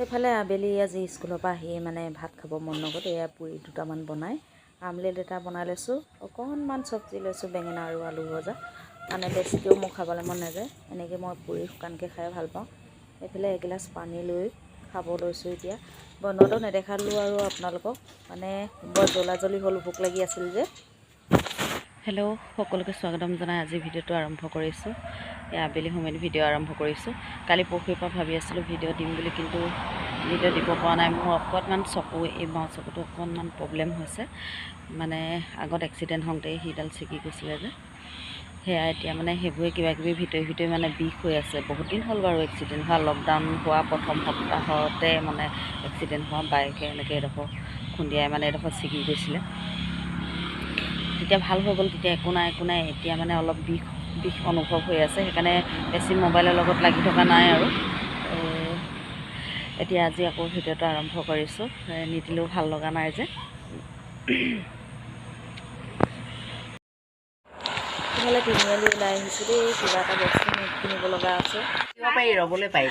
এইফালে আবেলি আজি স্কুলৰ পৰা আহি মানে ভাত খাব মন নগ'ল। এয়া পুৰি দুটামান বনাই আমলেট এটা বনাই লৈছোঁ। অকণমান চব্জি লৈছোঁ, বেঙেনা আৰু আলু ভজা। মানে বেছিকৈও মোৰ খাবলৈ মন নাযায়। এনেকৈ মই পুৰি শুকানকৈ খাই ভাল পাওঁ। এইফালে এগিলাচ পানী লৈ খাব লৈছোঁ। এতিয়া বনোৱাটো নেদেখালোঁ আৰু আপোনালোকক, মানে বৰ জ্বলা-জ্বলি হ'ল, ভোক লাগি আছিল যে। হেল্ল', সকলোকে স্বাগতম জনাই আজি ভিডিঅ'টো আৰম্ভ কৰিছোঁ। আবেলি সময়ত ভিডিঅ' আৰম্ভ কৰিছোঁ। কালি পৰহিৰ পৰা ভাবি আছিলোঁ ভিডিঅ' দিম বুলি, কিন্তু ভিডিঅ' দিব পৰা নাই। মোৰ অকণমান চকু, এই বাওঁ চকুটো অকণমান প্ৰব্লেম হৈছে। মানে আগত এক্সিডেণ্ট হওঁতে সিডাল ছিগি গৈছিলে যে, সেয়া এতিয়া মানে সেইবোৰে কিবাকিবি ভিতৰি মানে বিষ হৈ আছে। বহুত দিন হ'ল বাৰু এক্সিডেণ্ট হোৱা। লকডাউন হোৱা প্ৰথম সপ্তাহতে মানে এক্সিডেণ্ট হোৱা, বাইকে এনেকৈ এডোখৰ খুন্দিয়াই মানে এডোখৰ ছিগি গৈছিলে। তেতিয়া ভাল হৈ গ'ল, তেতিয়া একো নাই। এতিয়া মানে অলপ বিষ অনুভৱ হৈ আছে। সেইকাৰণে বেছি মোবাইলৰ লগত লাগি থকা নাই আৰু। এতিয়া আজি আকৌ ভিডিঅ'টো আৰম্ভ কৰিছোঁ। নিদিলেও ভাল লগা নাই যে। ইফালে তিনিআলি ওলাই আহিছোঁ দেই, কিবা এটা বস্তু কিনিব লগা আছে। ৰ'বলৈ পাৰি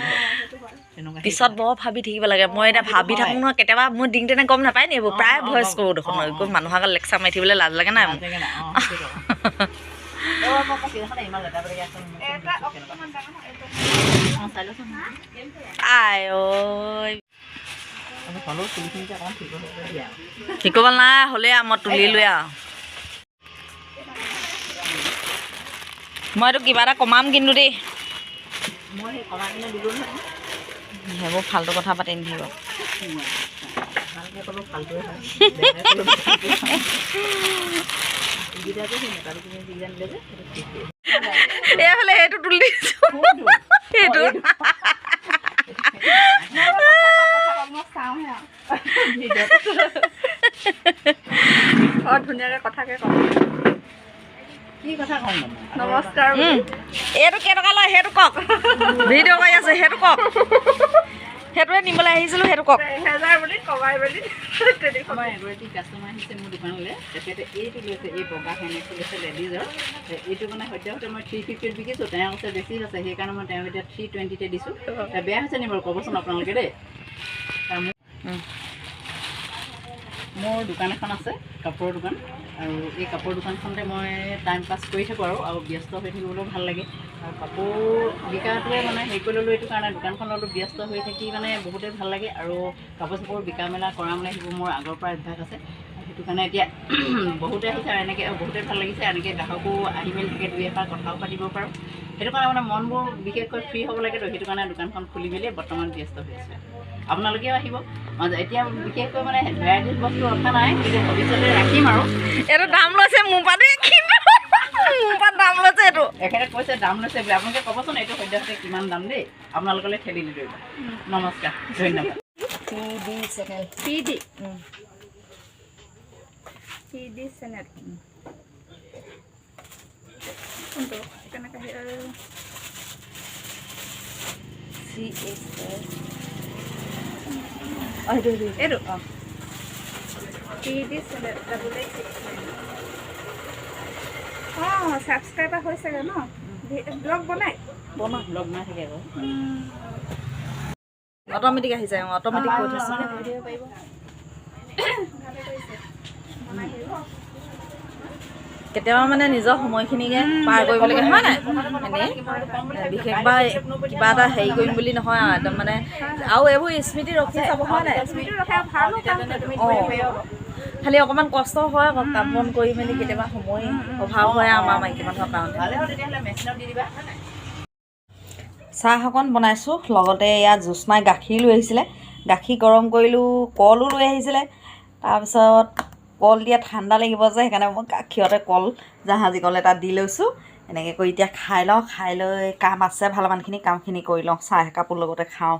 পিছত বৰ ভাবি থাকিব লাগে। মই এতিয়া ভাবি থাকোঁ নহয়, কেতিয়াবা মোৰ দিন তেনে গম নাপায় নি এইবোৰ, প্ৰায় ভইচ কৰোঁ দেখোন। একো মানুহৰ আগত লেকচাৰ মাৰি থাকিবলৈ লাজ লাগে নাই মোৰ। আই ঐ ঠিক কৰিব নাই হ'লে মই তুলিলোৱে আৰু। মই এইটো কিবা এটা কমাম কিন্তু দেই। সেইবোৰ ফাল্টু কথা পাতি নাথাকিব। এইফালে সেইটো তুলি দিছোঁ, সেইটো ধুনীয়াকৈ কথাকে কম। কি কথা কম? নমস্কাৰ। এইটো কেইটকা লয় সেইটো কওক। ভিডিঅ' কৰি আছে সেইটো কওক। সেইটোৱে নিবলৈ আহিছিলোঁ, সেইটো কওক। 1000 বুলি কমাই বুলি আমাৰ এগৰাকী কাষ্টমাৰ আহিছে মোৰ দোকানলৈ। তেখেতে এইটো লৈছে, এই বগা হেনেকটো লৈছে লেডিজৰ। এইটো মানে সদ্যহতে মই 350 বিকিছোঁ। তেওঁ কৈছে বেছি আছে, সেইকাৰণে মই তেওঁক এতিয়া 320তে দিছোঁ। বেয়া হৈছে নি বাৰু ক'বচোন আপোনালোকে দেই। মোৰ দোকান এখন আছে, কাপোৰৰ দোকান। আৰু এই কাপোৰ দোকানখনতে মই টাইম পাছ কৰি থাকোঁ আৰু ব্যস্ত হৈ থাকিবলৈও ভাল লাগে। আৰু কাপোৰ বিকাটোৱে মানে হেৰি কৰি ল'লোঁ, এইটো কাৰণে দোকানখনতো ব্যস্ত হৈ থাকি মানে বহুতেই ভাল লাগে। আৰু কাপোৰ চাপোৰ বিকা মেলা কৰা মানে সেইবোৰ মোৰ আগৰ পৰা অভ্যাস আছে। সেইটো কাৰণে এতিয়া বহুতে আহিছে আৰু এনেকৈ বহুতেই ভাল লাগিছে। এনেকৈ গ্ৰাহকো আহি মেলি থাকে, দুই এষাৰ কথাও পাতিব পাৰোঁ। সেইটো কাৰণে মানে মনবোৰ বিশেষকৈ ফ্ৰী হ'ব লাগেতো, সেইটো কাৰণে দোকানখন খুলি মেলি বৰ্তমান ব্যস্ত হৈ আছে। আপোনালোকেও আহিব। এতিয়া বিশেষকৈ মানে ভেৰাইটিজ বস্তু ৰখা নাই, কিন্তু ভৱিষ্যতে ৰাখিম আৰু। এইটো দাম লৈছে মোৰ পৰা দেই, মোৰ পৰা দাম লৈছে এইটো। এখেতে কৈছে দাম লৈছে বুলি। আপোনালোকে ক'বচোন এইটো সদ্যহতে কিমান দাম দেই। আপোনালোকলৈ ঠেলি দিলোঁ। নমস্কাৰ, ধন্যবাদ। PD চেনেল কোনটো কেনেকৈ এইটো PD চেনেল ছাবস্ক্ৰাইবাৰ হৈছেগৈ ন? ব্লগ বনাই ব্লগ বনাই থাকে আকৌ। অট'মেটিক আহি যায়। অট'মেটিক কৈ থৈছোঁ। কেতিয়াবা মানে নিজৰ সময়খিনিকে পাৰ কৰিব লাগে, হয় নাই? এনেই বিশেষ বা কিবা এটা হেৰি কৰিম বুলি নহয় আৰু একদম মানে। আৰু এইবোৰ স্মৃতি ৰখি যাব, হয় নাই? খালি অকণমান কষ্ট হয় আকৌ, কাম বন কৰি মেলি কেতিয়াবা সময় অভাৱ হয় আমাৰ মাইকী মানুহৰ কাৰণে। চাহ অকণ বনাইছোঁ, লগতে ইয়াত জোৎস্নাই গাখীৰ লৈ আহিছিলে। গাখীৰ গৰম কৰিলোঁ, কলো লৈ আহিছিলে। তাৰপিছত কল দিয়া ঠাণ্ডা লাগিব যে, সেইকাৰণে মই গাখীৰতে কল, জাহাজী কল এটা দি লৈছোঁ। এনেকৈ কৰি এতিয়া খাই লওঁ। খাই লৈ কাম আছে ভালেমানখিনি, কামখিনি কৰি লওঁ, চাহ একাপৰ লগতে খাওঁ।